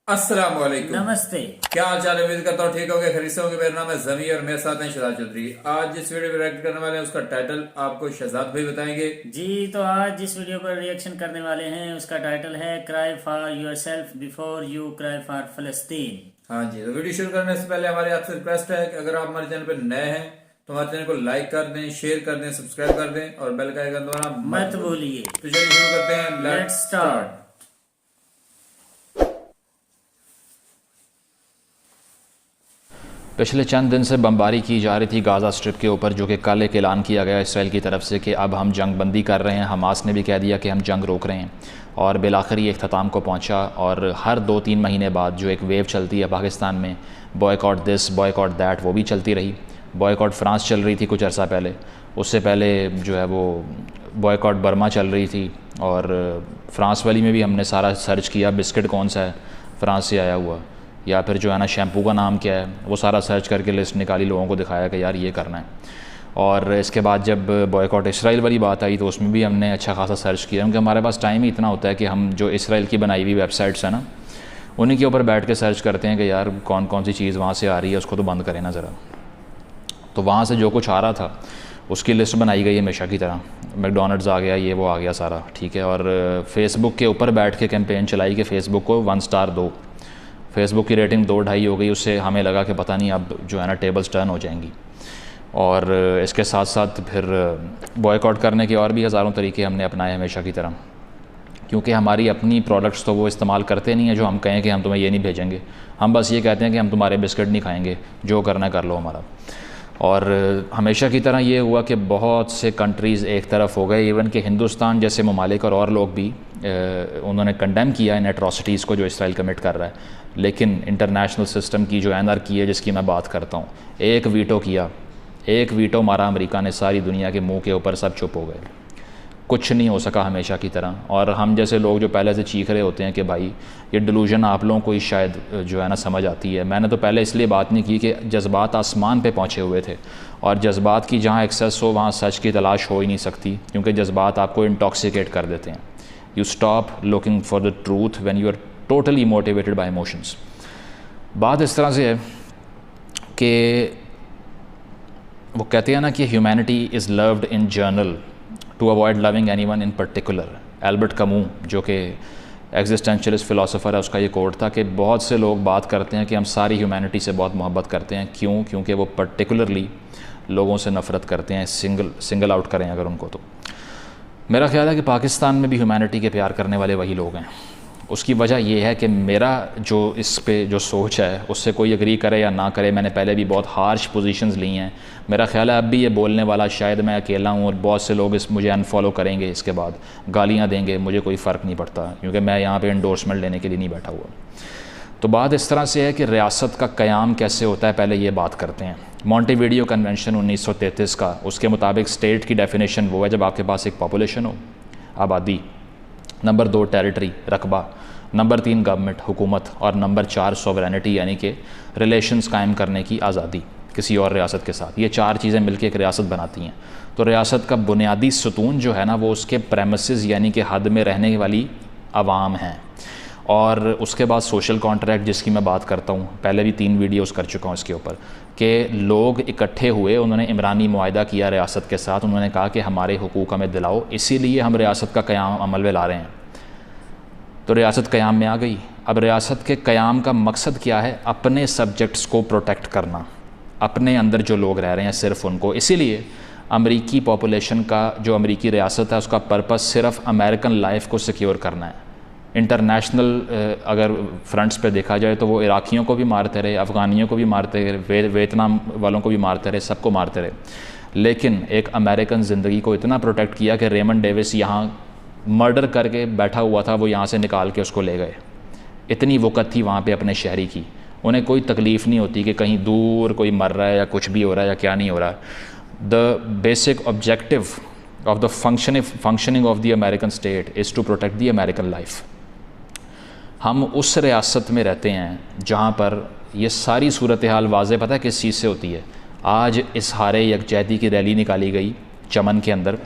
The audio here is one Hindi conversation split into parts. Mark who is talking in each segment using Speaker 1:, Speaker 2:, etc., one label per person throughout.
Speaker 1: अस्सलाम वालेकुम।
Speaker 2: नमस्ते।
Speaker 1: क्या हाल चाल है? उम्मीद करता हूँ ठीक होंगे, खरीद से होंगे। मेरा नाम है जमी और मेरे साथ हैं शहजाद चौधरी। आज जिस वीडियो में रिएक्ट करने वाले हैं उसका टाइटल आपको शहजाद भाई बताएंगे।
Speaker 2: जी, तो आज जिस वीडियो पर रिएक्शन करने वाले हैं उसका टाइटल है cry for yourself before you cry for फलस्तीन।
Speaker 1: हाँ जी, तो वीडियो शुरू करने से पहले हमारी आपसे रिक्वेस्ट है कि अगर आप हमारे चैनल पर नए हैं तो हमारे चैनल को लाइक कर दें, शेयर कर दें, सब्सक्राइब कर दें और बेल का आइकन दबाना
Speaker 2: मत भूलिए।
Speaker 1: तो चलिए शुरू करते हैं।
Speaker 2: Let's start.
Speaker 3: पिछले चंद दिन से बमबारी की जा रही थी गाज़ा स्ट्रिप के ऊपर, जो कि कल एक ऐलान किया गया इसराइल की तरफ से कि अब हम जंग बंदी कर रहे हैं। हमास ने भी कह दिया कि हम जंग रोक रहे हैं और बिलाखिर ये अख्ताम को पहुंचा। और हर 2-3 महीने बाद जो एक वेव चलती है पाकिस्तान में, बॉयकॉट दिस बॉयकॉट दैट, वो भी चलती रही। बॉयकॉट फ्रांस चल रही थी कुछ अर्सा पहले, उससे पहले जो है वो बॉयकॉट बर्मा चल रही थी। और फ्रांस वाली में भी हमने सारा सर्च किया, बिस्किट कौन सा है फ्रांस से आया हुआ, या फिर जो है ना शैम्पू का नाम क्या है, वो सारा सर्च करके लिस्ट निकाली, लोगों को दिखाया कि यार ये करना है। और इसके बाद जब बॉयकॉट इसराइल वाली बात आई तो उसमें भी हमने अच्छा खासा सर्च किया, क्योंकि हमारे पास टाइम ही इतना होता है कि हम जो इसराइल की बनाई हुई वेबसाइट्स हैं ना, उन्हीं के ऊपर बैठ के सर्च करते हैं कि यार कौन कौन सी चीज़ वहाँ से आ रही है, उसको तो बंद करें ना ज़रा। तो वहाँ से जो कुछ आ रहा था उसकी लिस्ट बनाई गई हमेशा की तरह। मैकडोनल्ड्स आ गया, ये वो आ गया सारा, ठीक है। और फेसबुक के ऊपर बैठ के कैंपेन चलाई कि फ़ेसबुक को 1 स्टार दो। फेसबुक की रेटिंग 2-2.5 हो गई, उससे हमें लगा कि पता नहीं अब जो है ना टेबल्स टर्न हो जाएंगी। और इसके साथ साथ फिर बॉयकॉट करने के और भी हज़ारों तरीके हमने अपनाए हमेशा की तरह, क्योंकि हमारी अपनी प्रोडक्ट्स तो वो इस्तेमाल करते नहीं है जो हम कहें कि हम तुम्हें ये नहीं भेजेंगे। हम बस ये कहते हैं कि हम तुम्हारे बिस्किट नहीं खाएंगे, जो करना कर लो हमारा। और हमेशा की तरह ये हुआ कि बहुत से कंट्रीज़ एक तरफ हो गए, इवन कि हिंदुस्तान जैसे ममालिक और लोग भी उन्होंने कंडेम किया इन एट्रॉसिटीज़ को जो इसराइल कमिट कर रहा है। लेकिन इंटरनेशनल सिस्टम की जो एनआरकी है जिसकी मैं बात करता हूँ, एक वीटो मारा अमेरिका ने, सारी दुनिया के मुंह के ऊपर सब चुप हो गए, कुछ नहीं हो सका हमेशा की तरह। और हम जैसे लोग जो पहले से चीख रहे होते हैं कि भाई ये डिलूजन आप लोगों को ही शायद जो है ना समझ आती है। मैंने तो पहले इसलिए बात नहीं की कि जज्बात आसमान पे पहुँचे हुए थे, और जज्बात की जहाँ एक्सेस हो वहाँ सच की तलाश हो ही नहीं सकती, क्योंकि जज्बात आपको इंटॉक्सिकेट कर देते हैं। You stop looking for the truth when you are totally motivated by emotions. बात इस तरह से है कि वो कहते हैं ना कि humanity is loved in general to avoid loving anyone in particular. Albert Camus जो कि एग्जिस्टेंशियलिस्ट फ़िलासफ़र है, उसका ये कोट था कि बहुत से लोग बात करते हैं कि हम सारी ह्यूमैनिटी से बहुत मोहब्बत करते हैं। क्यों? क्योंकि वो पर्टिकुलरली लोगों से नफ़रत करते हैं, सिंगल आउट करें अगर उनको। तो मेरा ख्याल है कि पाकिस्तान में भी ह्यूमैनिटी के प्यार करने वाले वही लोग हैं। उसकी वजह यह है कि मेरा जो इस पे जो सोच है उससे कोई एग्री करे या ना करे, मैंने पहले भी बहुत हार्श पोजीशंस ली हैं। मेरा ख्याल है अब भी ये बोलने वाला शायद मैं अकेला हूँ, और बहुत से लोग मुझे अनफॉलो करेंगे, इसके बाद गालियाँ देंगे, मुझे कोई फ़र्क नहीं पड़ता, क्योंकि मैं यहाँ पे इंडोर्समेंट लेने के लिए नहीं बैठा हुआ। तो बात इस तरह से है कि रियासत का क़याम कैसे होता है, पहले ये बात करते हैं। मॉन्टेविडियो कन्वेंशन 1933 का, उसके मुताबिक स्टेट की डेफिनेशन वो है जब आपके पास एक पॉपुलेशन हो, आबादी, नंबर 2 टेरिटरी, रकबा, नंबर 3 गवर्नमेंट, हुकूमत, और नंबर 4 सॉवरेनिटी, यानी कि रिलेशंस कायम करने की आज़ादी किसी और रियासत के साथ। ये 4 चीज़ें मिलकर एक रियासत बनाती हैं। तो रियासत का बुनियादी सतून जो है ना, वो उसके प्रेमिसेस यानी कि हद में रहने वाली आवाम हैं। और उसके बाद सोशल कॉन्ट्रैक्ट जिसकी मैं बात करता हूँ, पहले भी 3 वीडियोज़ कर चुका हूँ इसके ऊपर, कि लोग इकट्ठे हुए, उन्होंने इमरानी मुआहदा किया रियासत के साथ, उन्होंने कहा कि हमारे हुकूक हमें दिलाओ, इसीलिए हम रियासत का क़याम अमल में ला रहे हैं। तो रियासत क़याम में आ गई। अब रियासत के क़याम का मकसद क्या है? अपने सब्जेक्ट्स को प्रोटेक्ट करना, अपने अंदर जो लोग रह रहे हैं सिर्फ उनको। इसीलिए अमेरिकी पॉपुलेशन का जो अमेरिकी रियासत है उसका पर्पस सिर्फ अमेरिकन लाइफ को सिक्योर करना है। इंटरनेशनल अगर फ्रंट्स पे देखा जाए तो वो इराकियों को भी मारते रहे, अफ़गानियों को भी मारते रहे, वियतनाम वालों को भी मारते रहे, सबको मारते रहे, लेकिन एक अमेरिकन ज़िंदगी को इतना प्रोटेक्ट किया कि रेमंड डेविस यहाँ मर्डर करके बैठा हुआ था, वो यहाँ से निकाल के उसको ले गए। इतनी वक़्त थी वहाँ पे अपने शहरी की, उन्हें कोई तकलीफ़ नहीं होती कि कहीं दूर कोई मर रहा है या कुछ भी हो रहा है या क्या नहीं हो रहा है। The basic objective of the functioning of the American state is to protect the American life. हम उस रियासत में रहते हैं जहाँ पर ये सारी सूरत हाल वाज़े पता है किस चीज़ से होती है। आज इसहारे यकजहती की रैली निकाली गई चमन के अंदर,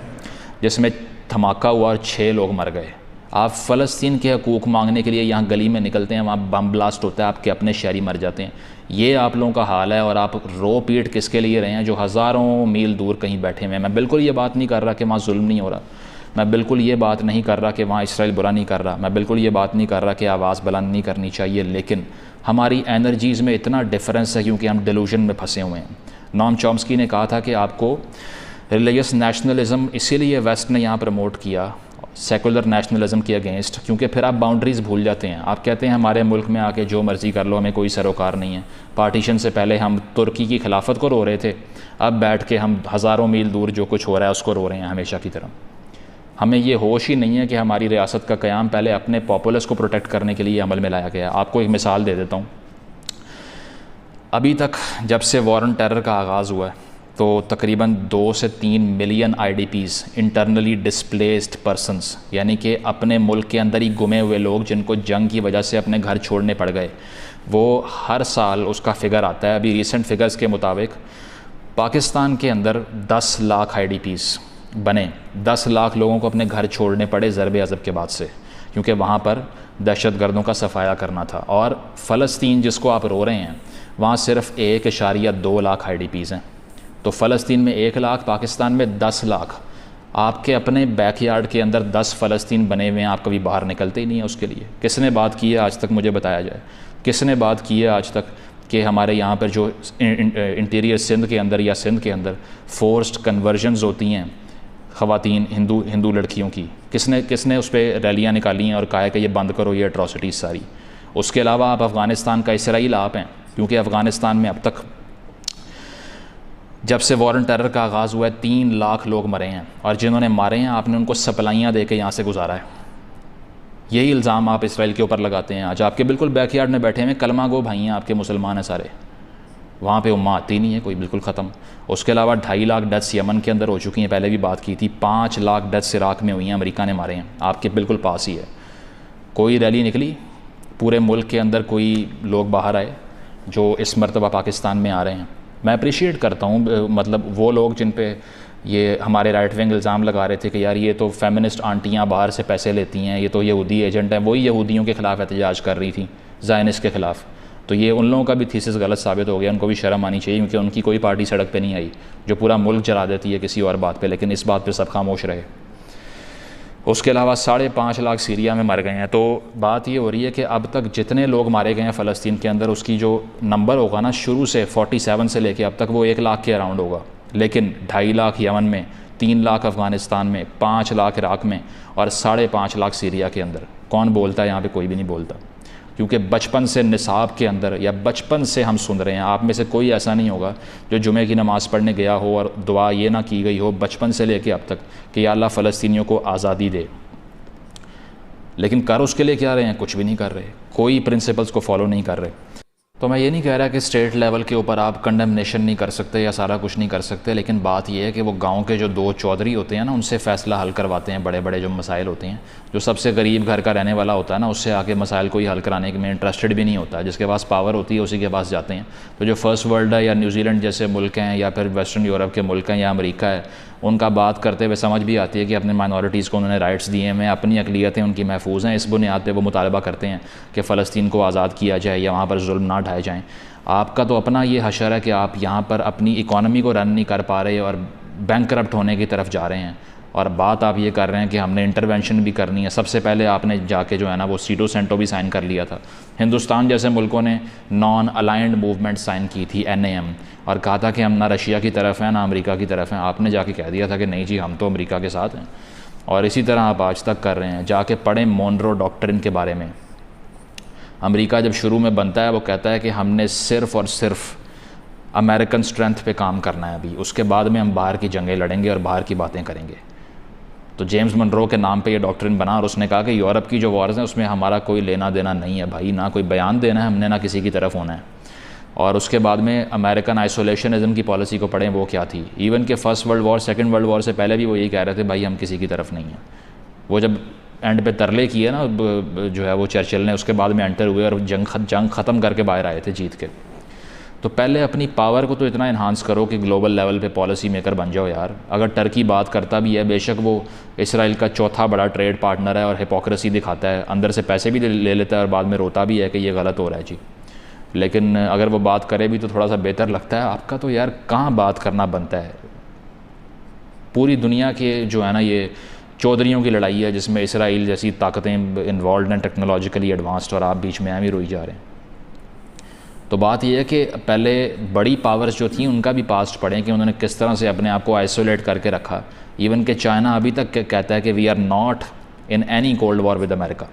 Speaker 3: जिसमें धमाका हुआ और 6 लोग मर गए। आप फ़लस्तीन के हकूक़ मांगने के लिए यहाँ गली में निकलते हैं, वहाँ बम ब्लास्ट होता है, आपके अपने शहरी मर जाते हैं। ये आप लोगों का हाल है और आप रो पीट किसके लिए रहे हैं जो हज़ारों मील दूर कहीं बैठे हुए हैं। मैं बिल्कुल ये बात नहीं कर रहा कि वहाँ जुल्म नहीं हो रहा, मैं बिल्कुल ये बात नहीं कर रहा कि वहाँ इसराइल बुरा नहीं कर रहा, मैं बिल्कुल ये बात नहीं कर रहा कि आवाज़ बुलंद नहीं करनी चाहिए, लेकिन हमारी एनर्जीज़ में इतना डिफरेंस है क्योंकि हम डिलूजन में फंसे हुए हैं। नॉम चॉम्स्की ने कहा था कि आपको रिलीजियस नेशनलिज़म इसीलिए वेस्ट ने यहाँ प्रमोट किया सेकुलर नेशनलिज़म के अगेंस्ट, क्योंकि फिर आप बाउंड्रीज़ भूल जाते हैं। आप कहते हैं हमारे मुल्क में आके जो मर्ज़ी कर लो, हमें कोई सरोकार नहीं है। पार्टीशन से पहले हम तुर्की की खिलाफत को रो रहे थे, अब बैठ के हम हज़ारों मील दूर जो कुछ हो रहा है उसको रो रहे हैं हमेशा की तरह। हमें ये होश ही नहीं है कि हमारी रियासत का क़याम पहले अपने पॉपुलस को प्रोटेक्ट करने के लिए अमल में लाया गया। आपको एक मिसाल दे देता हूँ। अभी तक जब से वॉर ऑन टेरर का आगाज़ हुआ है तो तकरीबन 2 से 3 million IDPs internally displaced persons, यानी कि अपने मुल्क के अंदर ही गुमे हुए लोग जिनको जंग की वजह से अपने घर छोड़ने पड़ गए, वो हर साल उसका फ़िगर आता है। अभी रिसेंट फिगर्स के मुताबिक पाकिस्तान के अंदर 10 लाख IDPs बने, 10 लाख लोगों को अपने घर छोड़ने पड़े ज़रब अज़ब के बाद से, क्योंकि वहाँ पर दहशत गर्दों का सफाया करना था। और फ़लस्तीन जिसको आप रो रहे हैं वहाँ सिर्फ 1.2 लाख IDPs हैं। तो फ़लस्तीन में 1 लाख, पाकिस्तान में 10 लाख। आपके अपने बैकयार्ड के अंदर 10 फ़लस्तीन बने हुए हैं, आप कभी बाहर निकलते ही नहीं है उसके लिए। किसने बात की है आज तक, मुझे बताया जाए, किसने बात की है आज तक कि हमारे यहाँ पर जो इंटीरियर सिंध के अंदर या सिंध के अंदर फोर्स्ड कन्वर्जन्स होती हैं ख़वातीन हिंदू लड़कियों की, किसने उस पर रैलियाँ निकाली हैं और कहा है कि ये बंद करो ये अट्रॉसिटीज़ सारी। उसके अलावा आप अफ़गानिस्तान का इसराइल आप हैं, क्योंकि अफ़गानिस्तान में अब तक जब से वॉर ऑन टेरर का आगाज़ हुआ है 3 लाख लोग मरे हैं, और जिन्होंने मारे हैं आपने उनको सप्लाइयाँ दे के यहाँ से गुजारा है। यही इल्ज़ाम आप इसराइल के ऊपर लगाते हैं। आज आपके बिल्कुल बैकयार्ड में बैठे हुए कलमा गो भाई हैं, आपके मुसलमान हैं सारे, वहाँ पे उम्मा आती नहीं है कोई, बिल्कुल ख़त्म। उसके अलावा 2.5 लाख डेथ्स यमन के अंदर हो चुकी हैं, पहले भी बात की थी। 5 लाख डेथ्स इराक़ में हुई हैं, अमेरिका ने मारे हैं, आपके बिल्कुल पास ही है। कोई रैली निकली पूरे मुल्क के अंदर, कोई लोग बाहर आए जो इस मरतबा पाकिस्तान में आ रहे हैं। मैं अप्रिशिएट करता हूँ, मतलब वो लोग जिन पे ये हमारे राइट विंग इल्ज़ाम लगा रहे थे कि यार ये तो फेमिनिस्ट आंटियाँ बाहर से पैसे लेती हैं, ये तो यहूदी एजेंट हैं, वही यहूदियों के ख़िलाफ़ एहतजाज कर रही थी, ज़ायनिस्ट के ख़िलाफ़। तो ये उन लोगों का भी थीसिस गलत साबित हो गया, उनको भी शर्म आनी चाहिए, क्योंकि उनकी कोई पार्टी सड़क पे नहीं आई जो पूरा मुल्क जला देती है किसी और बात पे, लेकिन इस बात पे सब खामोश रहे। उसके अलावा 5.5 लाख सीरिया में मर गए हैं। तो बात ये हो रही है कि अब तक जितने लोग मारे गए हैं फ़लस्तीन के अंदर, उसकी जो नंबर होगा ना शुरू से 47 से लेके अब तक, वो 1 लाख के अराउंड होगा। लेकिन 2.5 लाख यमन में, 3 लाख अफ़गानिस्तान में, 5 लाख इराक़ में और 5.5 लाख सीरिया के अंदर। कौन बोलता है यहाँ पे? कोई भी नहीं बोलता, क्योंकि बचपन से निसाब के अंदर या बचपन से हम सुन रहे हैं। आप में से कोई ऐसा नहीं होगा जो जुमे की नमाज़ पढ़ने गया हो और दुआ ये ना की गई हो बचपन से लेके अब तक कि या अल्लाह फ़लस्तीनियों को आज़ादी दे। लेकिन कर उसके लिए क्या रहे हैं? कुछ भी नहीं कर रहे, कोई प्रिंसिपल्स को फॉलो नहीं कर रहे। तो मैं ये नहीं कह रहा कि स्टेट लेवल के ऊपर आप कंडेमनेशन नहीं कर सकते या सारा कुछ नहीं कर सकते, लेकिन बात यह है कि वो गांव के जो 2 चौधरी होते हैं ना, उनसे फ़ैसला हल करवाते हैं बड़े बड़े जो मसाइल होते हैं। जो सबसे गरीब घर का रहने वाला होता है ना, उससे आके मसाइल को ही हल कराने में इंटरेस्टेड भी नहीं होता। जिसके पास पावर होती है उसी के पास जाते हैं। तो जो फर्स्ट वर्ल्ड है या न्यूजीलैंड जैसे मुल्क हैं या फिर वेस्टर्न यूरोप के मुल्क हैं या अमेरिका है, उनका बात करते हुए समझ भी आती है कि अपने माइनॉरिटीज़ को उन्होंने राइट्स दिए हैं, अपनी अक़लियतें उनकी महफूज हैं। इस बुनियाद पे वो मुतालबा करते हैं कि फ़लस्तीन को आज़ाद किया जाए या वहाँ पर जुल्म ना ढाए जाएँ। आपका तो अपना ये हशर है कि आप यहाँ पर अपनी इकॉनमी को रन नहीं कर पा रहे और बैंकरप्ट होने की तरफ जा रहे हैं, और बात आप ये कर रहे हैं कि हमने इंटरवेंशन भी करनी है। सबसे पहले आपने जाके जो है ना वो सीटो सेंटो भी साइन कर लिया था। हिंदुस्तान जैसे मुल्कों ने नॉन अलाइंड मूवमेंट साइन की थी NAM, और कहा था कि हम ना रशिया की तरफ हैं ना अमेरिका की तरफ हैं। आपने जाके कह दिया था कि नहीं जी हम तो अमेरिका के साथ हैं, और इसी तरह आप आज तक कर रहे हैं। जाके पढ़ें मोनरो डॉक्ट्रिन के बारे में। अमेरिका जब शुरू में बनता है वो कहता है कि हमने सिर्फ़ और सिर्फ अमेरिकन स्ट्रेंथ पे काम करना है अभी, उसके बाद में हम बाहर की जंगें लड़ेंगे और बाहर की बातें करेंगे। तो जेम्स मनरो के नाम पे ये डॉक्ट्रिन बना, और उसने कहा कि यूरोप की जो वॉर्स हैं उसमें हमारा कोई लेना देना नहीं है भाई, ना कोई बयान देना है हमने, ना किसी की तरफ होना है। और उसके बाद में अमेरिकन आइसोलेशनिज़म की पॉलिसी को पढ़ें, वो क्या थी। इवन के first world war, second world war से पहले भी वो यही कह रहे थे भाई हम किसी की तरफ नहीं हैं। वो जब एंड पे तरले किए ना जो है वो चर्चिल ने, उसके बाद में एंटर हुए और जंग ख़त्म करके बाहर आए थे जीत के। तो पहले अपनी पावर को तो इतना इन्हांस करो कि ग्लोबल लेवल पे पॉलिसी मेकर बन जाओ यार। अगर टर्की बात करता भी है, बेशक वो इसराइल का चौथा बड़ा ट्रेड पार्टनर है और हिपोक्रेसी दिखाता है, अंदर से पैसे भी ले लेता है और बाद में रोता भी है कि ये गलत हो रहा है जी, लेकिन अगर वो बात करे भी तो थोड़ा सा बेहतर लगता है। आपका तो यार कहाँ बात करना बनता है। पूरी दुनिया के जो है ना ये चौधरियों की लड़ाई है जिसमें इसराइल जैसी ताकतें इन्वॉल्व हैं, टेक्नोलॉजिकली एडवांस्ड, और आप बीच में हम ही रोई जा रहे हैं। तो बात यह है कि पहले बड़ी पावर्स जो थी उनका भी पास्ट पढ़ें कि उन्होंने किस तरह से अपने आप को आइसोलेट करके रखा। इवन कि चाइना अभी तक कहता है कि we are not in any cold war with America,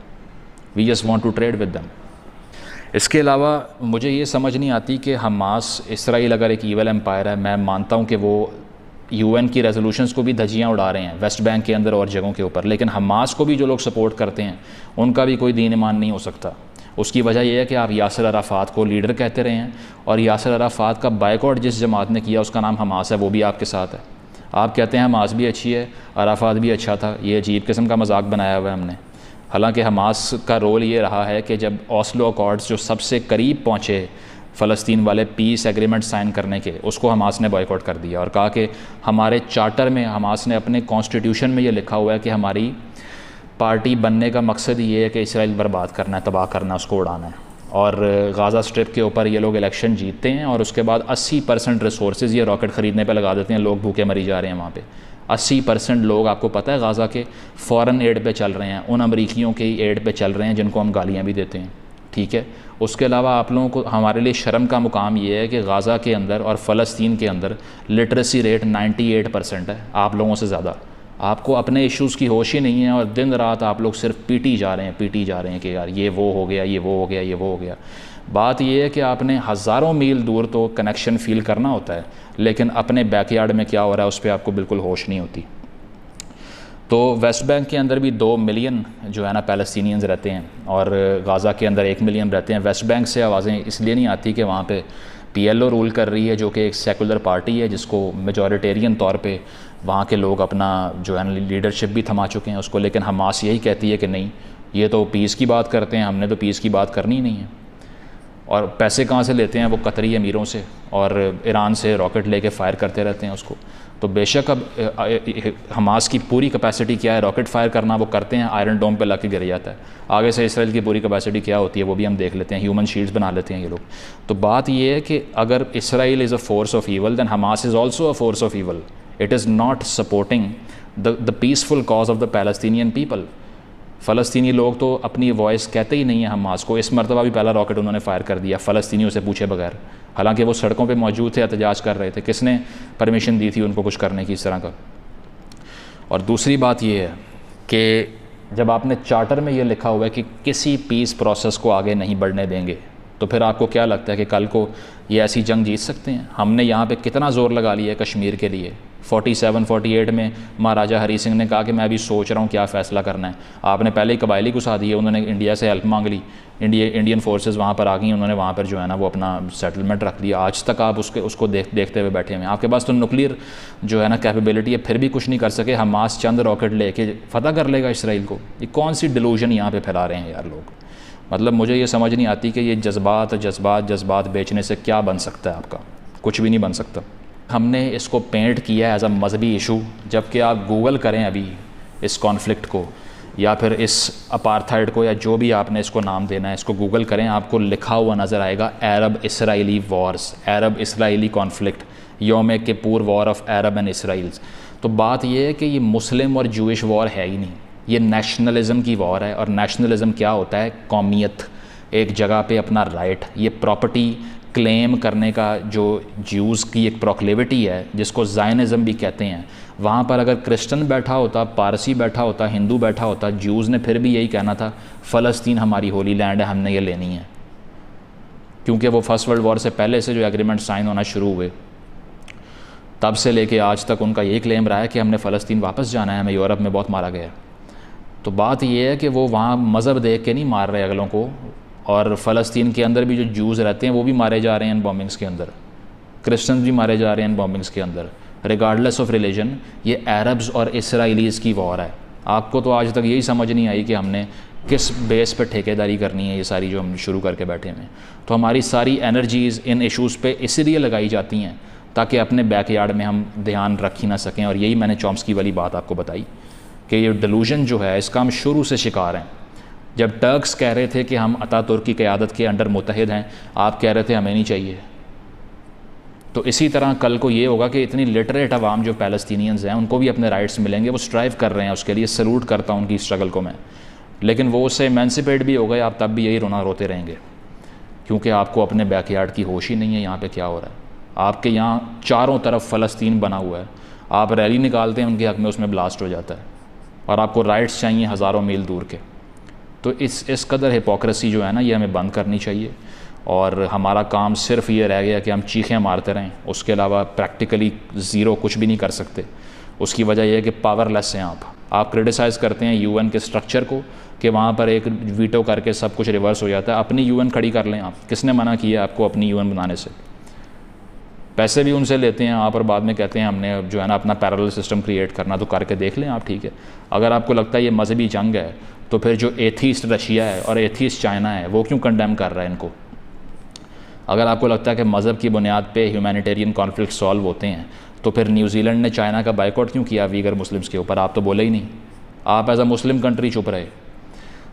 Speaker 3: we just want to trade with them. इसके अलावा मुझे ये समझ नहीं आती कि हमास, इसराइल अगर एक ईवल एम्पायर है, मैं मानता हूँ कि वो यूएन की रेजोल्यूशंस को भी धज्जियाँ उड़ा रहे हैं वेस्ट बैंक के अंदर और जगहों के ऊपर, लेकिन हमास को भी जो लोग सपोर्ट करते हैं उनका भी कोई दीन ईमान नहीं हो सकता। उसकी वजह यह है कि आप यासिर अराफात को लीडर कहते रहे हैं, और यासिर अराफात का बायकॉट जिस जमात ने किया उसका नाम हमास है, वो भी आपके साथ है। आप कहते हैं हमास भी अच्छी है, अराफात भी अच्छा था, ये अजीब किस्म का मजाक बनाया हुआ है हमने। हालांकि हमास का रोल ये रहा है कि जब ओस्लो अकॉर्ड्स जो सबसे करीब पहुँचे फ़लस्तीन वाले पीस एग्रीमेंट साइन करने के, उसको हमास ने बॉयकॉट कर दिया और कहा कि हमारे चार्टर में, हमास ने अपने कॉन्स्टिट्यूशन में ये लिखा हुआ है कि हमारी पार्टी बनने का मकसद ये है कि इसराइल बर्बाद करना है, तबाह करना है, उसको उड़ाना है। और गाज़ा स्ट्रिप के ऊपर ये लोग इलेक्शन जीतते हैं और उसके बाद 80% रिसोर्सेज ये रॉकेट ख़रीदने पे लगा देते हैं। लोग भूखे मरी जा रहे हैं वहाँ पे। 80% लोग, आपको पता है, गाज़ा के फ़ॉरेन एड पे चल रहे हैं, उन अमरीकियों के एड पे चल रहे हैं जिनको हम गालियाँ भी देते हैं, ठीक है। उसके अलावा आप लोगों को, हमारे लिए शर्म का मुकाम ये है कि गाज़ा के अंदर और फ़लस्तीन के अंदर लिटरेसी रेट 98% है, आप लोगों से ज़्यादा। आपको अपने इश्यूज़ की होश ही नहीं है और दिन रात आप लोग सिर्फ पीटी जा रहे हैं कि यार ये वो हो गया, ये वो हो गया, ये वो हो गया। बात ये है कि आपने हज़ारों मील दूर तो कनेक्शन फ़ील करना होता है, लेकिन अपने बैकयार्ड में क्या हो रहा है उस पर आपको बिल्कुल होश नहीं होती। तो वेस्ट बैंक के अंदर भी 2 मिलियन जो है ना पैलेस्टीनियंस रहते हैं और गाज़ा के अंदर 1 मिलियन रहते हैं। वेस्ट बैंक से आवाज़ें इसलिए नहीं आती कि वहाँ पे PLO रूल कर रही है, जो कि एक सेकुलर पार्टी है जिसको मेजॉरिटेरियन तौर पे वहाँ के लोग अपना जो है लीडरशिप भी थमा चुके हैं उसको, लेकिन हमास यही कहती है कि नहीं, ये तो पीस की बात करते हैं, हमने तो पीस की बात करनी ही नहीं है। और पैसे कहाँ से लेते हैं वो कतरी अमीरों से, और ईरान से रॉकेट लेके फ़ायर करते रहते हैं उसको। तो बेशक अब हमास की पूरी कैपेसिटी क्या है रॉकेट फ़ायर करना, वो करते हैं, आयरन डोम पे लग के गिर जाता है। आगे से इसराइल की पूरी कैपेसिटी क्या होती है वो भी हम देख लेते हैं, ह्यूमन शील्ड्स बना लेते हैं ये लोग। तो बात ये है कि अगर Israel is a force of evil, then Hamas is also a force of evil. It is not supporting the peaceful cause of the Palestinian people. फ़लस्तीनी लोग तो अपनी वॉइस कहते ही नहीं है हमास को। इस मरतबा भी पहला रॉकेट उन्होंने फ़ायर कर दिया फ़लस्तीनियों से पूछे बगैर, हालांकि वो सड़कों पे मौजूद थे, एहतजाज कर रहे थे। किसने परमिशन दी थी उनको कुछ करने की इस तरह का? और दूसरी बात ये है कि जब आपने चार्टर में ये लिखा हुआ है कि किसी पीस प्रोसेस को आगे नहीं बढ़ने देंगे, तो फिर आपको क्या लगता है कि कल को ये ऐसी जंग जीत सकते हैं? हमने यहाँ पे कितना ज़ोर लगा लिया है कश्मीर के लिए। 47-48 में महाराजा हरी सिंह ने कहा कि मैं अभी सोच रहा हूँ क्या फ़ैसला करना है। आपने पहले ही कबायली घुसा दिए, उन्होंने इंडिया से हेल्प मांग ली, इंडियन फोर्सेस वहाँ पर आ गई, उन्होंने वहाँ पर जो है ना वो अपना सेटलमेंट रख दिया। आज तक आप उसको देखते हुए बैठे हुए हैं। आपके पास तो न्यूक्लियर जो है ना कैपेबिलिटी है, फिर भी कुछ नहीं कर सके। हमास चंद रॉकेट लेके फ़तह कर लेगा इसराइल को। ये कौन सी डिलूजन यहाँ पर फैला रहे हैं यार लोग। मतलब मुझे ये समझ नहीं आती कि ये जज्बात बेचने से क्या बन सकता है आपका, कुछ भी नहीं बन सकता। हमने इसको पेंट किया है एज अ मजहबी इशू, जबकि आप गूगल करें अभी इस कॉन्फ्लिक्ट को या फिर इस अपार्थाइड को या जो भी आपने इसको नाम देना है, इसको गूगल करें, आपको लिखा हुआ नज़र आएगा Arab Israeli wars, Arab Israeli conflict, Yom Kippur war of Arab and Israels. तो बात यह है कि ये मुस्लिम और जूइश वॉर है ही नहीं, ये नेशनलिज़म की वॉर है। और नेशनलिज़म क्या होता है? कौमियत, एक जगह पे अपना राइट, ये प्रॉपर्टी क्लेम करने का जो ज्यूज़ की एक प्रोक्लेविटी है जिसको ज़ायनिज़म भी कहते हैं। वहाँ पर अगर क्रिश्चियन बैठा होता, पारसी बैठा होता, हिंदू बैठा होता, ज्यूज़ ने फिर भी यही कहना था फ़लस्तीन हमारी होली लैंड है, हमने ये लेनी है। क्योंकि वो फर्स्ट वर्ल्ड वॉर से पहले से जो एग्रीमेंट साइन होना शुरू हुए तब से लेके आज तक उनका यही क्लेम रहा है कि हमने फ़लस्तीन वापस जाना है, हमें यूरोप में बहुत मारा गया। तो बात ये है कि वो वहाँ मज़हब देख के नहीं मार रहे अगलों को, और फ़लस्तीन के अंदर भी जो जूज़ रहते हैं वो भी मारे जा रहे हैं इन बॉम्बिंग्स के अंदर, क्रिश्चियंस भी मारे जा रहे हैं इन बॉम्बिंग्स के अंदर, रिगार्डलेस ऑफ रिलीजन। ये अरब्स और इसराइलीज़ की वॉर है, आपको तो आज तक यही समझ नहीं आई कि हमने किस बेस पे ठेकेदारी करनी है, ये सारी जो हम शुरू करके बैठे हुए हैं। तो हमारी सारी एनर्जीज़ इन इश्यूज़ पे इसीलिए लगाई जाती हैं ताकि अपने बैकयार्ड में हम ध्यान रख ही ना सकें। और यही मैंने चॉम्स्की वाली बात आपको बताई कि ये डिलूजन जो है इसका हम शुरू से शिकार हैं। जब टर्क्स कह रहे थे कि हम अतातुर्क की क़यादत के अंडर मुत्तहिद हैं, आप कह रहे थे हमें नहीं चाहिए। तो इसी तरह कल को ये होगा कि इतनी लिटरेट अवाम जो पैलेस्टीनियंस हैं उनको भी अपने राइट्स मिलेंगे, वो स्ट्राइव कर रहे हैं उसके लिए, सल्यूट करता हूँ उनकी स्ट्रगल को मैं। लेकिन वो उससे एमेंसिपेट भी हो गए, आप तब भी यही रोना रोते रहेंगे क्योंकि आपको अपने बैकयार्ड की होश ही नहीं है यहाँ पे क्या हो रहा है। आपके यहाँ चारों तरफ फ़लस्तीन बना हुआ है, आप रैली निकालते हैं उनके हक़ में, उसमें ब्लास्ट हो जाता है और आपको राइट्स चाहिए हज़ारों मील दूर के। तो इस कदर हिपोक्रेसी जो है ना, ये हमें बंद करनी चाहिए। और हमारा काम सिर्फ ये रह गया कि हम चीखें मारते रहें, उसके अलावा प्रैक्टिकली ज़ीरो कुछ भी नहीं कर सकते। उसकी वजह यह है कि पावरलेस हैं आप क्रिटिसाइज़ करते हैं यूएन के स्ट्रक्चर को कि वहाँ पर एक वीटो करके सब कुछ रिवर्स हो जाता है। अपनी यूएन खड़ी कर लें आप, किसने मना किया आपको अपनी यूएन बनाने से? पैसे भी उनसे लेते हैं आप और बाद में कहते हैं हमने जो है ना अपना पैरेलल सिस्टम क्रिएट करना, तो करके देख लें आप, ठीक है। अगर आपको लगता है ये मजहबी जंग है तो फिर जो एथीस्ट रशिया है और एथीस्ट चाइना है वो क्यों कंडेम कर रहा है इनको? अगर आपको लगता है कि मज़हब की बुनियाद पे ह्यूमैनिटेरियन कॉन्फ्लिक्ट सॉल्व होते हैं तो फिर न्यूजीलैंड ने चाइना का बाइकआउट क्यों किया वीगर मुस्लिम्स के ऊपर? आप तो बोले ही नहीं, आप एज अ मुस्लिम कंट्री चुप रहे।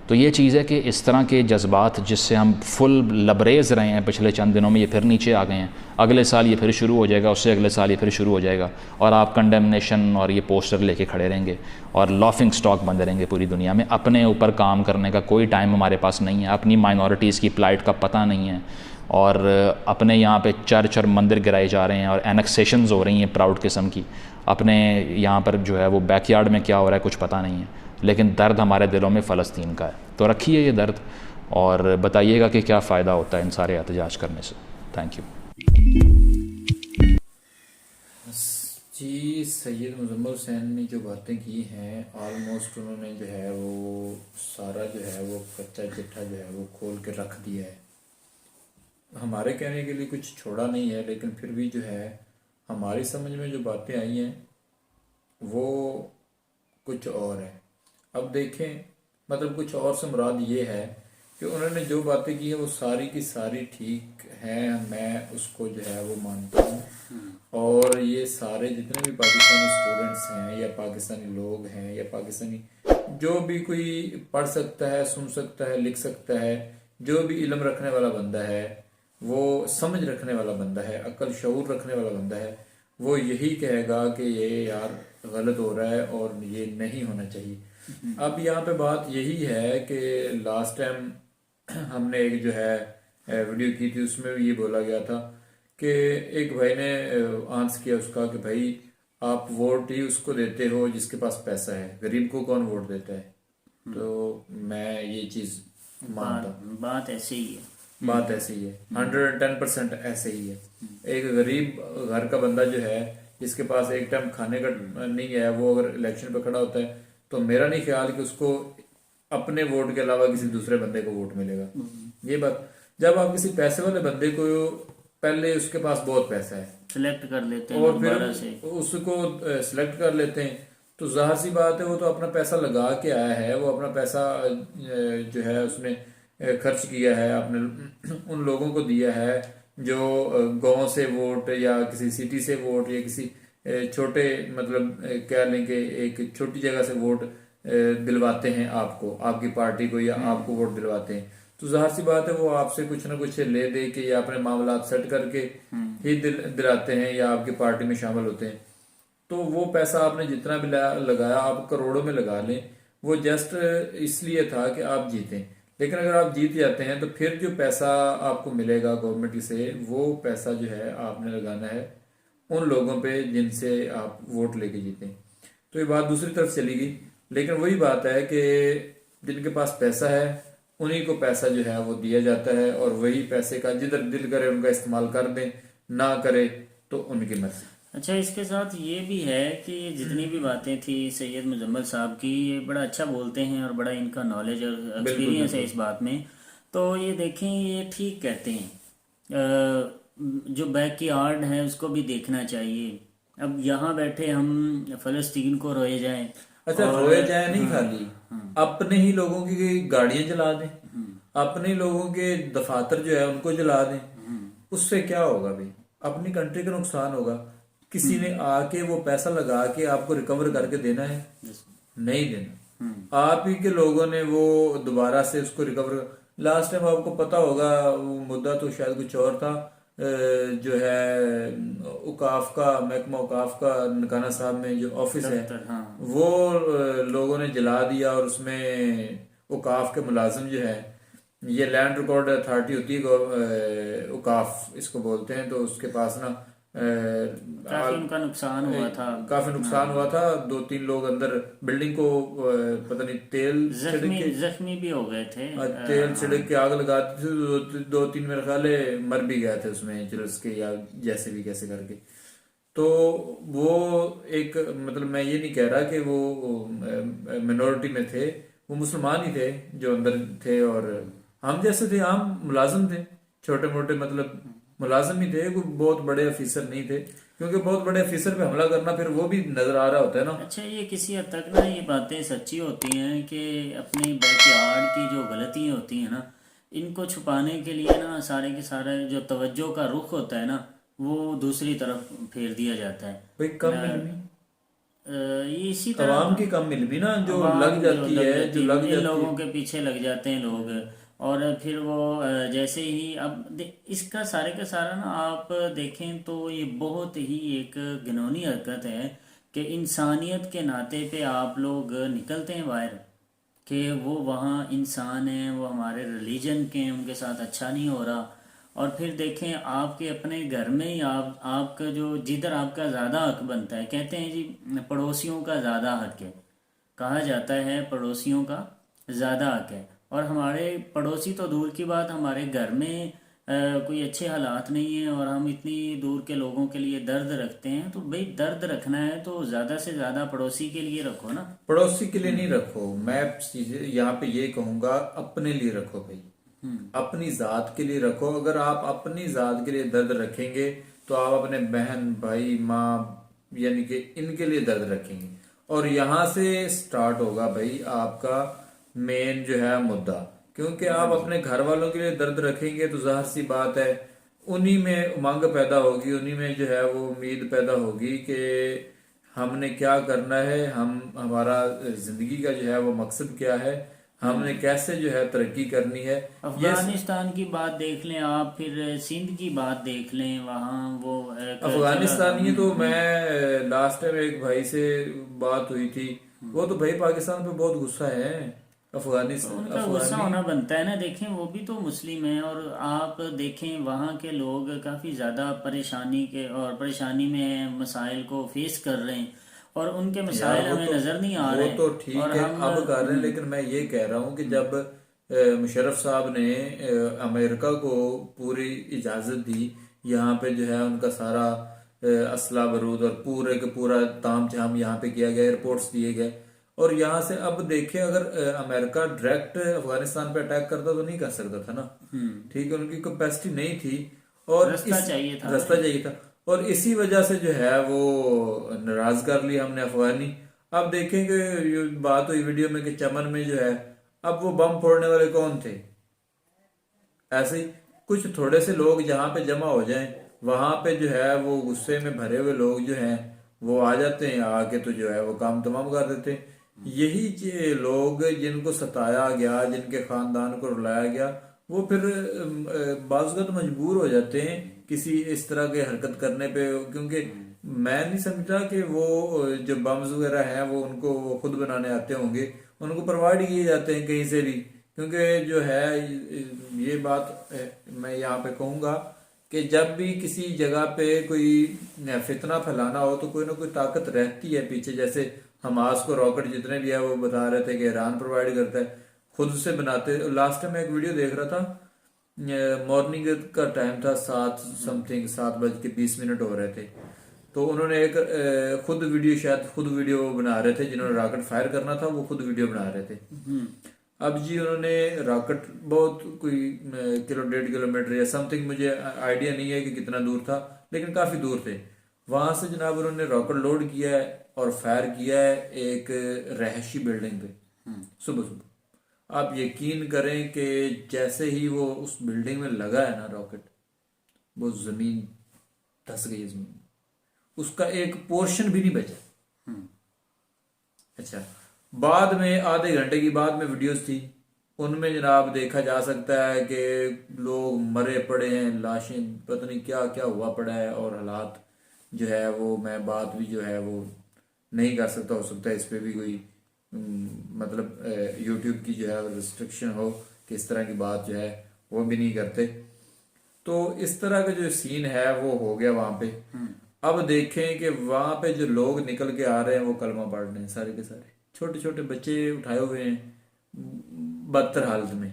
Speaker 3: तो ये चीज़ है कि इस तरह के जज्बात जिससे हम फुल लबरेज रहे हैं पिछले चंद दिनों में, ये फिर नीचे आ गए हैं। अगले साल ये फिर शुरू हो जाएगा, उससे अगले साल ये फिर शुरू हो जाएगा और आप कंडेमनेशन और ये पोस्टर लेके खड़े रहेंगे और लॉफिंग स्टॉक बंद रहेंगे पूरी दुनिया में। अपने ऊपर काम करने का कोई टाइम हमारे पास नहीं है, अपनी माइनॉरिटीज़ की प्लाइट का पता नहीं है और अपने यहाँ पे चर्च और मंदिर गिराए जा रहे हैं और एनेक्सेशंस हो रही हैं प्राउड किस्म की। अपने यहाँ पर जो है वो बैकयार्ड में क्या हो रहा है कुछ पता नहीं है, लेकिन दर्द हमारे दिलों में फ़लस्तीन का है। तो रखिए ये दर्द और बताइएगा कि क्या फ़ायदा होता है इन सारे एहतजाज करने से। थैंक यू
Speaker 1: जी। सैयद मुजम्मिल हुसैन ने जो बातें की हैं ऑलमोस्ट उन्होंने जो है वो सारा जो है वो कच्चा चिट्ठा जो है वो खोल के रख दिया है। हमारे कहने के लिए कुछ छोड़ा नहीं है, लेकिन फिर भी जो है हमारी समझ में जो बातें आई हैं वो कुछ और है। अब देखें, मतलब कुछ और से मुराद ये है कि उन्होंने जो बातें की है वो सारी की सारी ठीक हैं, मैं उसको जो है वो मानता हूँ। और ये सारे जितने भी पाकिस्तानी स्टूडेंट्स हैं या पाकिस्तानी लोग हैं या पाकिस्तानी जो भी कोई पढ़ सकता है, सुन सकता है, लिख सकता है, जो भी इल्म रखने वाला बंदा है, वो समझ रखने वाला बंदा है, अक्ल शऊर रखने वाला बंदा है, वो यही कहेगा कि ये यार गलत हो रहा है और ये नहीं होना चाहिए। अब यहाँ पे बात यही है कि लास्ट टाइम हमने एक जो है वीडियो की थी, उसमें भी ये बोला गया था कि एक भाई ने आंसर किया उसका कि भाई आप वोट ही उसको देते हो जिसके पास पैसा है, गरीब को कौन वोट देता है। तो मैं ये चीज मानता हूँ,
Speaker 2: बात ऐसी ही है,
Speaker 1: बात ऐसी ही है, 110% ऐसे ही है। एक गरीब घर का बंदा जो है जिसके पास एक टाइम खाने का नहीं है, वो अगर इलेक्शन पे खड़ा होता है तो मेरा नहीं ख्याल कि उसको अपने वोट के अलावा किसी दूसरे बंदे को वोट मिलेगा। ये बात, जब आप किसी पैसे वाले बंदे को पहले उसके पास बहुत पैसा है
Speaker 2: सिलेक्ट कर लेते हैं
Speaker 1: और
Speaker 2: दोबारा
Speaker 1: फिर
Speaker 2: से
Speaker 1: उसको सिलेक्ट कर लेते हैं, तो जाहिर सी बात है वो तो अपना पैसा लगा के आया है, वो अपना पैसा जो है उसने खर्च किया है, अपने उन लोगों को दिया है जो गांव से वोट या किसी सिटी से वोट या किसी छोटे मतलब कह लें कि एक छोटी जगह से वोट दिलवाते हैं आपको, आपकी पार्टी को या आपको वोट दिलवाते हैं। तो जाहिर सी बात है वो आपसे कुछ ना कुछ ले दे के या अपने मामला सेट करके ही दिलाते हैं या आपकी पार्टी में शामिल होते हैं। तो वो पैसा आपने जितना भी लगाया, आप करोड़ों में लगा लें, वो जस्ट इसलिए था कि आप जीतें। लेकिन अगर आप जीत जाते हैं तो फिर जो पैसा आपको मिलेगा गवर्नमेंट से, वो पैसा जो है आपने लगाना है उन लोगों पे जिनसे आप वोट लेके जीते। तो ये बात दूसरी तरफ चली गई, लेकिन वही बात है कि जिनके पास पैसा है उन्हीं को पैसा जो है वो दिया जाता है और वही पैसे का जिधर दिल करे उनका इस्तेमाल कर दें, ना करे तो उनकी मर्जी।
Speaker 2: अच्छा, इसके साथ ये भी है कि ये जितनी भी बातें थी सैयद मुजम्मिल साहब की, ये बड़ा अच्छा बोलते हैं और बड़ा इनका नॉलेज और एक्सपीरियंस है इस बात में। तो ये देखें, ये ठीक कहते हैं, जो बैकयार्ड है उसको भी देखना चाहिए। अब यहाँ बैठे हम फ़लस्तीन को रोए जाएं
Speaker 1: अच्छा, रोए जाए नहीं खाली, अपने ही लोगों की गाड़ियां जला दें, अपने ही लोगों के दफातर जो है उनको जला दें, उससे क्या होगा भाई? अपनी कंट्री का नुकसान होगा। किसी ने आके वो पैसा लगा के आपको रिकवर करके देना है? नहीं देना। आप ही के लोगों ने वो दोबारा से उसको रिकवर, लास्ट टाइम आपको पता होगा वो मुद्दा तो शायद कुछ और था, जो है उकाफ का, महकमा उकाफ का ननकाना साहब में जो ऑफिस है,
Speaker 2: हाँ।
Speaker 1: वो लोगों ने जला दिया, और उसमें उकाफ के मुलाजिम जो है, ये लैंड रिकॉर्ड अथॉरिटी होती है उकाफ इसको बोलते हैं, तो उसके पास ना
Speaker 2: काफी उनका नुकसान हुआ था।
Speaker 1: काफी नुकसान हुआ था। 2-3 लोग अंदर बिल्डिंग को पता नहीं तेल छिड़क के,
Speaker 2: जख्मी भी हो गए थे।
Speaker 1: तेल छिड़क के आग लगा दी थी। 2-3 मेरे ख्याल है मर भी गए थे उसमें झुलस के, या जैसे भी कैसे करके। तो वो एक, मतलब मैं ये नहीं कह रहा कि वो मिनोरिटी में थे, वो मुसलमान ही थे जो अंदर थे, और हम जैसे थे, आम मुलाजिम थे, छोटे मोटे मतलब मुलाजिम ही थे, कोई बहुत बड़े अफीसर नहीं थे, क्योंकि बहुत बड़े अफीसर पे हमला करना फिर वो भी नजर आ रहा होता है ना।
Speaker 2: अच्छा, ये किसी हद तक ना ये बातें सच्ची होती हैं कि अपनी बैकयार्ड की जो गलतियां होती हैं ना, इनको छुपाने के लिए ना सारे के सारे जो तवज्जो का रुख होता है ना, वो दूसरी तरफ फेर दिया जाता है।
Speaker 1: भाई कम मिलनी,
Speaker 2: ये इसी तरह
Speaker 1: आवाम की कम मिलनी ना, जो
Speaker 2: आवाम
Speaker 1: लग जाती है, जो लग
Speaker 2: इन
Speaker 1: जाती
Speaker 2: लोगों
Speaker 1: है।
Speaker 2: के पीछे लग जाते हैं लोग, और फिर वो जैसे ही अब इसका सारे का सारा ना आप देखें तो ये बहुत ही एक घिनौनी हरकत है कि इंसानियत के नाते पे आप लोग निकलते हैं बाहर कि वो वहाँ इंसान हैं, वो हमारे रिलीजन के हैं, उनके साथ अच्छा नहीं हो रहा, और फिर देखें आपके अपने घर में ही आपका जो जिधर आपका ज़्यादा हक बनता है, कहते हैं जी पड़ोसियों का ज़्यादा हक है, कहा जाता है पड़ोसियों का ज़्यादा हक है, और हमारे पड़ोसी तो दूर की बात, हमारे घर में कोई अच्छे हालात नहीं है और हम इतनी दूर के लोगों के लिए दर्द रखते हैं, तो भाई दर्द रखना है तो ज़्यादा से ज़्यादा पड़ोसी के लिए रखो ना।
Speaker 1: पड़ोसी के लिए नहीं रखो, मैं चीजें यहाँ पे ये कहूंगा, अपने लिए रखो भाई, अपनी जात के लिए रखो। अगर आप अपनी जात के लिए दर्द रखेंगे तो आप अपने बहन भाई माँ यानी कि इनके लिए दर्द रखेंगे, और यहाँ से स्टार्ट होगा भाई आपका मेन जो है मुद्दा। क्योंकि आप अपने घर वालों के लिए दर्द रखेंगे तो जाहिर सी बात है उन्हीं में उमंग पैदा होगी, उन्हीं में जो है वो उम्मीद पैदा होगी कि हमने क्या करना है, हम हमारा जिंदगी का जो है वो मकसद क्या है, हमने कैसे जो है तरक्की करनी है।
Speaker 2: अफगानिस्तान की बात देख लें आप, फिर सिंध की बात देख लें, वहाँ वो
Speaker 1: अफगानिस्तानी तो मैं लास्ट टाइम एक भाई से बात हुई थी, वो तो भाई पाकिस्तान पे बहुत गुस्सा है।
Speaker 2: उनका गुस्सा होना बनता है ना। देखें वो भी तो मुस्लिम है, और आप देखें वहाँ के लोग काफ़ी ज़्यादा परेशानी में हैं, मसाइल को फेस कर रहे हैं, और उनके मसाइल हमें नज़र नहीं आ रहे
Speaker 1: वो तो ठीक
Speaker 2: और
Speaker 1: है
Speaker 2: हम
Speaker 1: अब कर रहे हैं, लेकिन मैं ये कह रहा हूँ कि जब मुशर्रफ साहब ने अमेरिका को पूरी इजाज़त दी, यहाँ पे जो है उनका सारा असला बरूद और पूरे का पूरा ताम झाम यहाँ पे किया गया, एयरपोर्ट्स दिए गए, और यहाँ से अब देखें अगर अमेरिका डायरेक्ट अफगानिस्तान पे अटैक करता तो नहीं कर सकता था ना, ठीक है, उनकी कैपेसिटी नहीं थी, और
Speaker 2: रास्ता चाहिए
Speaker 1: था, और इसी वजह से जो है वो नाराज कर लिया हमने अफगानी। अब देखेंगे ये बात हुई वीडियो में कि चमन में जो है अब वो बम फोड़ने वाले कौन थे? ऐसे ही कुछ थोड़े से लोग जहाँ पे जमा हो जाएं, वहां पे जो है वो गुस्से में भरे हुए लोग जो हैं वो आ जाते हैं, आके तो जो है वो काम तमाम कर देते हैं। यही लोग जिनको सताया गया, जिनके खानदान को रुलाया गया, वो फिर बाज़ मजबूर हो जाते हैं किसी इस तरह के हरकत करने पे, क्योंकि मैं नहीं समझता कि वो जो बम्स वगैरह हैं वो उनको वो खुद बनाने आते होंगे, उनको प्रोवाइड किए जाते हैं कहीं से भी। क्योंकि जो है ये बात मैं यहाँ पे कहूँगा कि जब भी किसी जगह पे कोई फितना फैलाना हो तो कोई ना कोई ताकत रहती है पीछे, जैसे हमास को रॉकेट जितने भी है वो बता रहे थे कि ईरान प्रोवाइड करता है, खुद से बनाते। लास्ट टाइम मैं एक वीडियो देख रहा था, मॉर्निंग का टाइम था, 7:20 हो रहे थे, तो उन्होंने एक खुद वीडियो बना रहे थे, जिन्होंने रॉकेट फायर करना था वो खुद वीडियो बना रहे थे। अब जी उन्होंने रॉकेट बहुत कोई 1.5 किलोमीटर या समथिंग, मुझे आइडिया नहीं है कि कितना दूर था, लेकिन काफी दूर थे, वहां से जनाब उन्होंने रॉकेट लोड किया है और फायर किया है एक रहायशी बिल्डिंग पे सुबह सुबह। आप यकीन करें कि जैसे ही वो उस बिल्डिंग में लगा है ना रॉकेट, वो जमीन धंस गई है जमीन, उसका एक पोर्शन भी नहीं बचा। अच्छा, बाद में आधे घंटे की बाद में वीडियोस थी, उनमें जनाब देखा जा सकता है कि लोग मरे पड़े हैं, लाशें पता नहीं क्या क्या हुआ पड़ा है, और हालात जो है वो मैं बात भी जो है वो नहीं कर सकता। हो सकता है इस पे भी कोई मतलब यूट्यूब की जो है रिस्ट्रिक्शन हो कि इस तरह की बात जो है वो भी नहीं करते। तो इस तरह का जो सीन है वो हो गया वहां पे। अब देखें कि वहां पे जो लोग निकल के आ रहे हैं वो कलमा पढ़ रहे हैं, सारे के सारे छोटे छोटे बच्चे उठाए हुए हैं बदतर हालत में,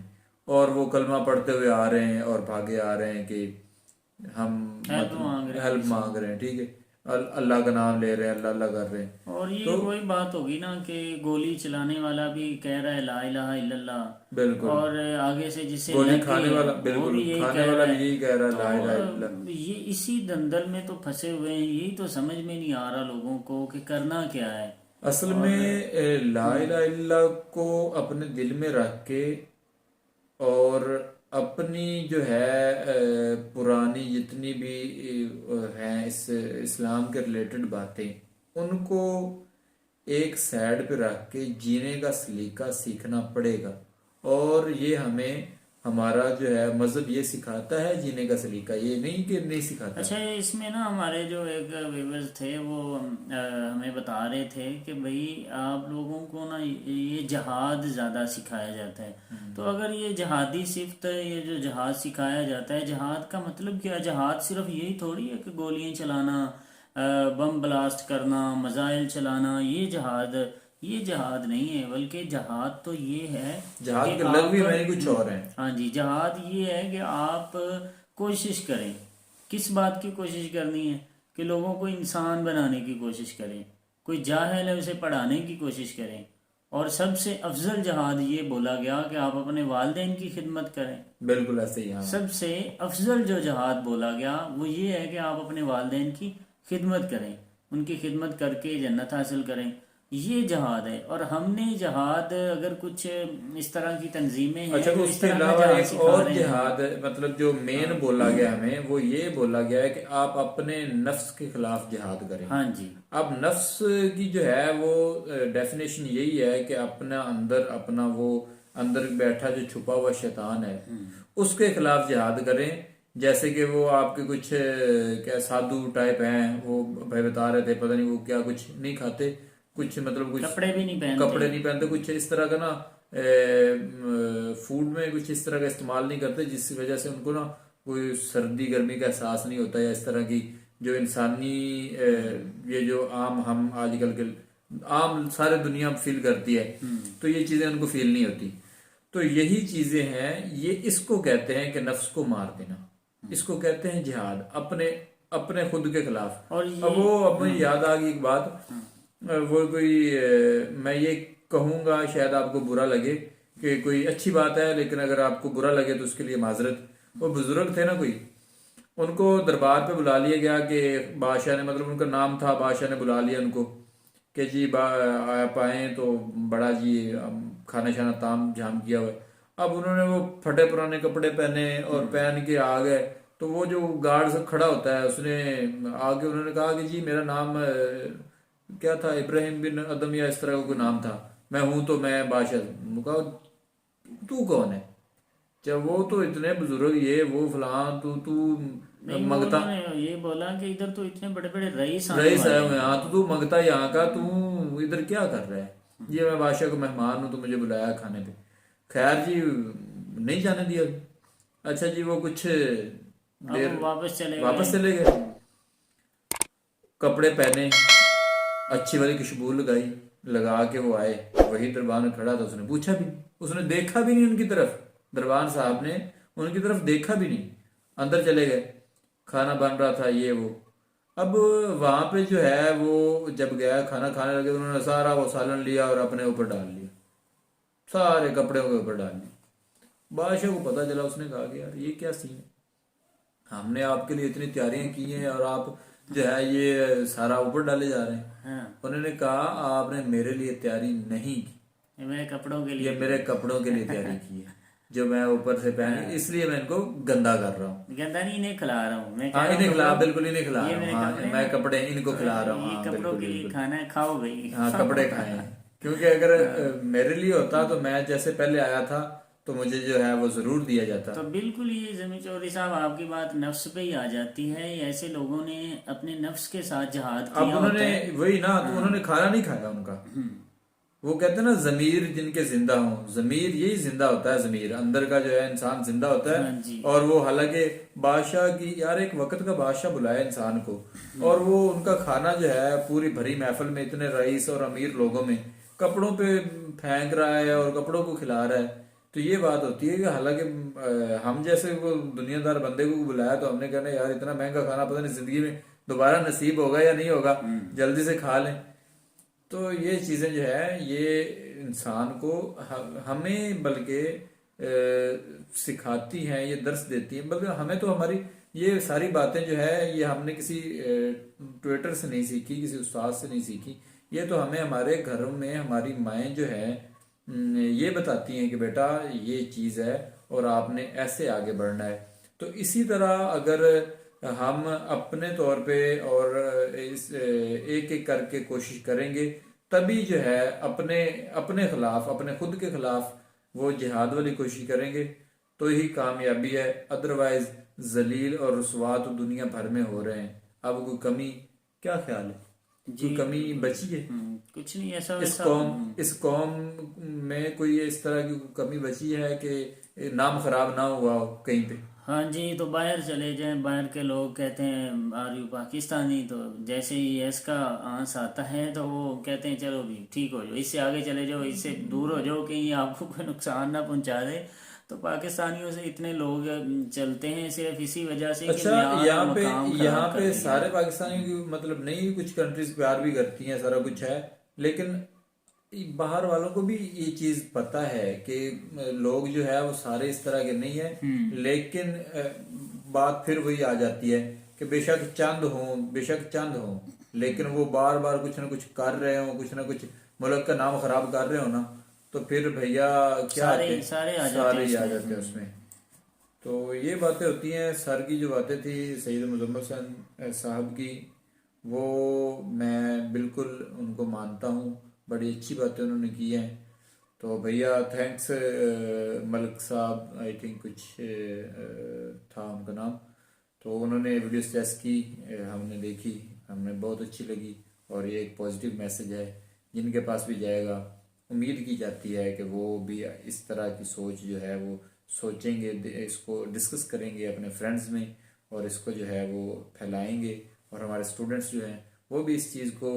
Speaker 1: और वो कलमा पढ़ते हुए आ रहे हैं और भागे आ रहे हैं कि हम हेल्प मांग रहे हैं, ठीक है, अल्लाह का नाम ले रहे हैं, अल्लाह अल्लाह कर रहे हैं।
Speaker 2: और ये
Speaker 1: तो
Speaker 2: वही बात होगी ना कि गोली चलाने वाला भी कह रहा है ला इलाहा इल्लल्लाह,
Speaker 1: बिल्कुल,
Speaker 2: और आगे से जिसे
Speaker 1: गोली
Speaker 2: लग
Speaker 1: खाने
Speaker 2: गई
Speaker 1: वाला
Speaker 2: वो
Speaker 1: बिल्कुल
Speaker 2: भी यही
Speaker 1: खाने
Speaker 2: कह
Speaker 1: वाला
Speaker 2: रहा
Speaker 1: भी
Speaker 2: है।
Speaker 1: यही कह रहा है
Speaker 2: तो
Speaker 1: ला इलाहा इल्लल्लाह।
Speaker 2: ये इसी दंदल में तो फंसे हुए हैं, यही तो समझ में नहीं आ रहा लोगों को कि करना क्या है।
Speaker 1: असल में ला इलाहा इल्लल्लाह को अपने दिल में रख के और अपनी जो है पुरानी जितनी भी हैं इस इस्लाम के रिलेटेड बातें, उनको एक साइड पे रख के जीने का सलीका सीखना पड़ेगा। और ये हमें हमारा जो है मजहब ये सिखाता है जीने का सलीका, ये नहीं कि नहीं सिखाता।
Speaker 2: अच्छा, इसमें ना हमारे जो एक व्यूवर्स थे वो हमें बता रहे थे कि भाई आप लोगों को ना ये जहाद ज़्यादा सिखाया जाता है। तो अगर ये जहादी सिफ्त ये जो जहाद सिखाया जाता है, जहाद का मतलब क्या? जहाद सिर्फ यही थोड़ी है कि गोलियां चलाना, बम ब्लास्ट करना, मजाइल चलाना, ये जहाद नहीं है। बल्कि जहाद तो ये है
Speaker 1: जहाद
Speaker 2: कि
Speaker 1: के लग भी
Speaker 2: आप
Speaker 1: मैंने कुछ और है।
Speaker 2: हाँ जी, जहाद ये है कि आप कोशिश करें। किस बात की कोशिश करनी है? कि लोगों को इंसान बनाने की कोशिश करें, कोई जाहिल है उसे पढ़ाने की कोशिश करें। और सबसे अफजल जहाद ये बोला गया कि आप अपने वालिदैन की खिदमत करें।
Speaker 1: बिल्कुल ऐसे ही, हाँ।
Speaker 2: सबसे अफजल जो जहाद बोला गया वो ये है कि आप अपने वालिदैन की खिदमत करें, उनकी खिदमत करके जन्नत हासिल करें। ये जहाद है। और हमने जहाद अगर कुछ इस तरह की तंजीमें हैं
Speaker 1: अच्छा,
Speaker 2: जो इस
Speaker 1: उसके
Speaker 2: तरह का
Speaker 1: अलावा
Speaker 2: जहाद
Speaker 1: एक
Speaker 2: सिखा
Speaker 1: और
Speaker 2: रहे हैं।
Speaker 1: जिहाद मतलब जो मेन बोला गया हमें, वो ये बोला गया है कि आप अपने नफ्स के खिलाफ जिहाद करें।
Speaker 2: हाँ जी,
Speaker 1: अब नफ्स की जो है वो डेफिनेशन यही है कि अपना अंदर अपना वो अंदर बैठा जो छुपा हुआ शैतान है उसके खिलाफ जिहाद करें। जैसे कि वो आपके कुछ क्या साधु टाइप हैं, वो भाई बता रहे थे, पता नहीं वो क्या कुछ नहीं खाते, कुछ मतलब कुछ
Speaker 2: कपड़े भी नहीं पहनते।
Speaker 1: कपड़े नहीं पहनते, कुछ इस तरह का ना फूड में कुछ इस तरह का इस्तेमाल नहीं करते जिसकी वजह से उनको ना कोई सर्दी गर्मी का एहसास नहीं होता, या इस तरह की जो इंसानी ये जो आम हम आजकल के आम सारे दुनिया फील करती है, तो ये चीजें उनको फील नहीं होती। तो यही चीजें हैं, ये इसको कहते हैं कि नफ्स को मार देना, इसको कहते हैं जिहाद अपने अपने खुद के खिलाफ।
Speaker 2: और
Speaker 1: अब वो अपनी याद आ गई एक बात, वो कोई मैं ये कहूँगा शायद आपको बुरा लगे कि कोई अच्छी बात है, लेकिन अगर आपको बुरा लगे तो उसके लिए माजरत। वो बुजुर्ग थे ना कोई, उनको दरबार पे बुला लिया गया कि बादशाह ने, मतलब उनका नाम था, बादशाह ने बुला लिया उनको कि जी आप आए तो बड़ा जी खाना शाना ताम झाम किया हुआ है। अब उन्होंने वो फटे पुराने कपड़े पहने और पहन के आ गए, तो वो जो गार्ड खड़ा होता है उसने आगे उन्होंने कहा कि जी मेरा नाम क्या था, इब्राहिम बिन अदम या इस तरह का कोई नाम था, मैं हूं तो मैं बादशाह। कहा तू कौन है? जब वो तो इतने बुजुर्ग ये वो फलां, तू
Speaker 2: नहीं,
Speaker 1: मंगता,
Speaker 2: उन्होंने ये बोला कि इधर तो इतने बड़े बड़े रईस आने
Speaker 1: रईस
Speaker 2: वाले
Speaker 1: है
Speaker 2: हैं।
Speaker 1: यहाँ, तो तू मंगता यहाँ का, तू इधर क्या कर रहा है? ये मैं बादशाह का मेहमान हूँ तो मुझे बुलाया खाने पे। खैर जी नहीं जाने दिया। अच्छा जी, वो कुछ देर
Speaker 2: अब
Speaker 1: वापस चले गए, कपड़े पहने, अच्छी वाली खुशबू लगाई, लगा के वो आए, वही दरबान में खड़ा था। उसने पूछा भी नहीं, उसने देखा भी नहीं उनकी तरफ, दरबान साहब ने उनकी तरफ देखा भी नहीं, अंदर चले गए। खाना बन रहा था ये वो। अब वहां पे जो है वो जब गया खाना खाने लगे, उन्होंने सारा वो सालन लिया और अपने ऊपर डाल लिया, सारे कपड़े के ऊपर डाल लिया। बादशाह को पता चला, उसने कहा कि यार ये क्या सीन है, हमने आपके लिए इतनी तैयारियां की हैं और आप जो है ये सारा ऊपर डाले जा रहे हैं।
Speaker 2: हाँ,
Speaker 1: उन्होंने कहा आपने मेरे लिए तैयारी नहीं की,
Speaker 2: ये मेरे कपड़ों के
Speaker 1: ये
Speaker 2: लिए
Speaker 1: मेरे कपड़ों के लिए तैयारी की है जो मैं ऊपर से पहन, इसलिए मैं इनको गंदा कर रहा हूँ।
Speaker 2: गंदा नहीं, इन्हें खिला रहा हूँ मैं, कह
Speaker 1: हाँ
Speaker 2: रहा हूँ
Speaker 1: इन्हें खिला,
Speaker 2: कपड़ों-
Speaker 1: बिल्कुल इन्हें खिला
Speaker 2: ये
Speaker 1: रहा हूँ।
Speaker 2: मेरे
Speaker 1: हाँ
Speaker 2: कपड़े
Speaker 1: मैं
Speaker 2: हैं।
Speaker 1: कपड़े इनको खिला रहा हूँ।
Speaker 2: ये
Speaker 1: हाँ
Speaker 2: कपड़ों
Speaker 1: बिल्कुल
Speaker 2: के लिए
Speaker 1: बिल्कुल।
Speaker 2: खाना है, खाओ भाई।
Speaker 1: हाँ कपड़े खाए हैं, क्योंकि अगर मेरे लिए होता तो मैं जैसे पहले आया था तो मुझे जो है वो जरूर दिया जाता।
Speaker 2: तो बिल्कुल ये जमी चौधरी साहब आपकी बात नफ्स पे ही आ जाती है। ऐसे लोगों ने अपने नफ्स के साथ जिहाद
Speaker 1: अब
Speaker 2: किया होता
Speaker 1: उन्होंने
Speaker 2: है।
Speaker 1: वही ना, तो उन्होंने खाना नहीं खाया उनका। वो कहते हैं ना जमीर जिनके जिंदा हो, जमीर यही जिंदा होता है, जमीर अंदर का जो है इंसान जिंदा होता
Speaker 2: हाँ
Speaker 1: है।
Speaker 2: जी।
Speaker 1: और वो हालांकि बादशाह की, यार एक वक्त का बादशाह बुलाया इंसान को, और वो उनका खाना जो है पूरी भरी महफिल में इतने रईस और अमीर लोगों में कपड़ों पे फेंक रहा है और कपड़ों को खिला रहा है। तो ये बात होती है कि हालांकि हम जैसे वो दुनियादार बंदे को बुलाया तो हमने कहना यार इतना महंगा खाना पता नहीं जिंदगी में दोबारा नसीब होगा या नहीं होगा, जल्दी से खा लें। तो ये चीजें जो है ये इंसान को हमें बल्कि सिखाती हैं, ये दर्स देती हैं, बल्कि हमें तो हमारी ये सारी बातें जो है ये हमने किसी ट्विटर से नहीं सीखी, किसी उस्ताद से नहीं सीखी। ये तो हमें हमारे घरों में हमारी माएँ जो है ये बताती हैं कि बेटा ये चीज़ है और आपने ऐसे आगे बढ़ना है। तो इसी तरह अगर हम अपने तौर पे और इस एक एक करके कोशिश करेंगे तभी जो है अपने अपने खिलाफ, अपने खुद के खिलाफ वो जिहाद वाली कोशिश करेंगे तो ही कामयाबी है। अदरवाइज जलील और रुसवा तो दुनिया भर में हो रहे हैं। अब कोई कमी, क्या ख्याल है, कोई कमी बची है?
Speaker 2: कुछ नहीं ऐसा
Speaker 1: इस कौम में कोई इस तरह की कमी बची है कि नाम खराब ना हुआ हो कहीं पे?
Speaker 2: हाँ जी, तो बाहर चले जाएं, बाहर के लोग कहते हैं आर यू पाकिस्तानी, तो जैसे ही यस का आंस आता है तो वो कहते हैं चलो भी ठीक हो जाओ, इससे आगे चले जाओ, इससे दूर हो जाओ कहीं आपको कोई नुकसान ना पहुंचा दे। तो पाकिस्तानियों से इतने लोग चलते हैं सिर्फ इसी वजह से कि
Speaker 1: अच्छा,
Speaker 2: म्यार
Speaker 1: यहाँ
Speaker 2: और
Speaker 1: पे
Speaker 2: मकाम खराब
Speaker 1: यहाँ
Speaker 2: कर
Speaker 1: पे
Speaker 2: दिया।
Speaker 1: सारे पाकिस्तानियों की मतलब नहीं, कुछ कंट्रीज प्यार भी करती हैं, सारा कुछ है, लेकिन बाहर वालों को भी ये चीज पता है कि लोग जो है वो सारे इस तरह के नहीं है। लेकिन बात फिर वही आ जाती है कि बेशक चंद हो लेकिन वो बार बार कुछ ना कुछ कर रहे हो, कुछ ना कुछ मुल्क का नाम खराब कर रहे हो ना, तो फिर भैया क्या
Speaker 2: सारे आ
Speaker 1: सारे ही आ
Speaker 2: जाते
Speaker 1: जाते हैं उसमें। तो ये बातें होती हैं। सर की जो बातें थी सैयद मुजम्मल साहब की, वो मैं बिल्कुल उनको मानता हूँ, बड़ी अच्छी बातें उन्होंने की हैं। तो भैया थैंक्स मलिक साहब, आई थिंक कुछ था उनका नाम। तो उन्होंने वीडियो सजेस्ट की, हमने देखी, हमें बहुत अच्छी लगी और ये एक पॉजिटिव मैसेज है जिनके पास भी जाएगा। उम्मीद की जाती है कि वो भी इस तरह की सोच जो है वो सोचेंगे, इसको डिस्कस करेंगे अपने फ्रेंड्स में और इसको जो है वो फैलाएंगे, और हमारे स्टूडेंट्स जो हैं वो भी इस चीज़ को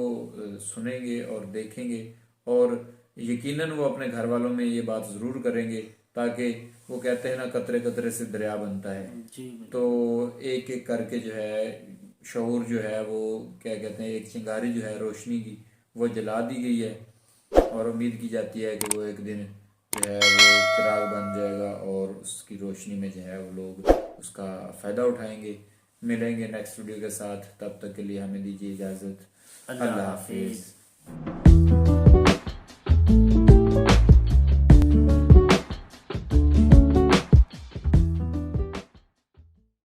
Speaker 1: सुनेंगे और देखेंगे, और यकीनन वो अपने घर वालों में ये बात ज़रूर करेंगे, ताकि वो कहते हैं ना कतरे कतरे से दरिया बनता है।
Speaker 2: जी
Speaker 1: तो एक एक करके जो है शऊर जो है वो क्या कहते हैं, एक चिंगारी जो है रोशनी की वो जला दी गई है, और उम्मीद की जाती है कि वो एक दिन जो है वो चिराग बन जाएगा और उसकी रोशनी में जो है वो लोग उसका फ़ायदा उठाएंगे। मिलेंगे नेक्स्ट वीडियो के साथ, तब तक के लिए हमें दीजिए इजाज़त। अल्लाह हाफिज़।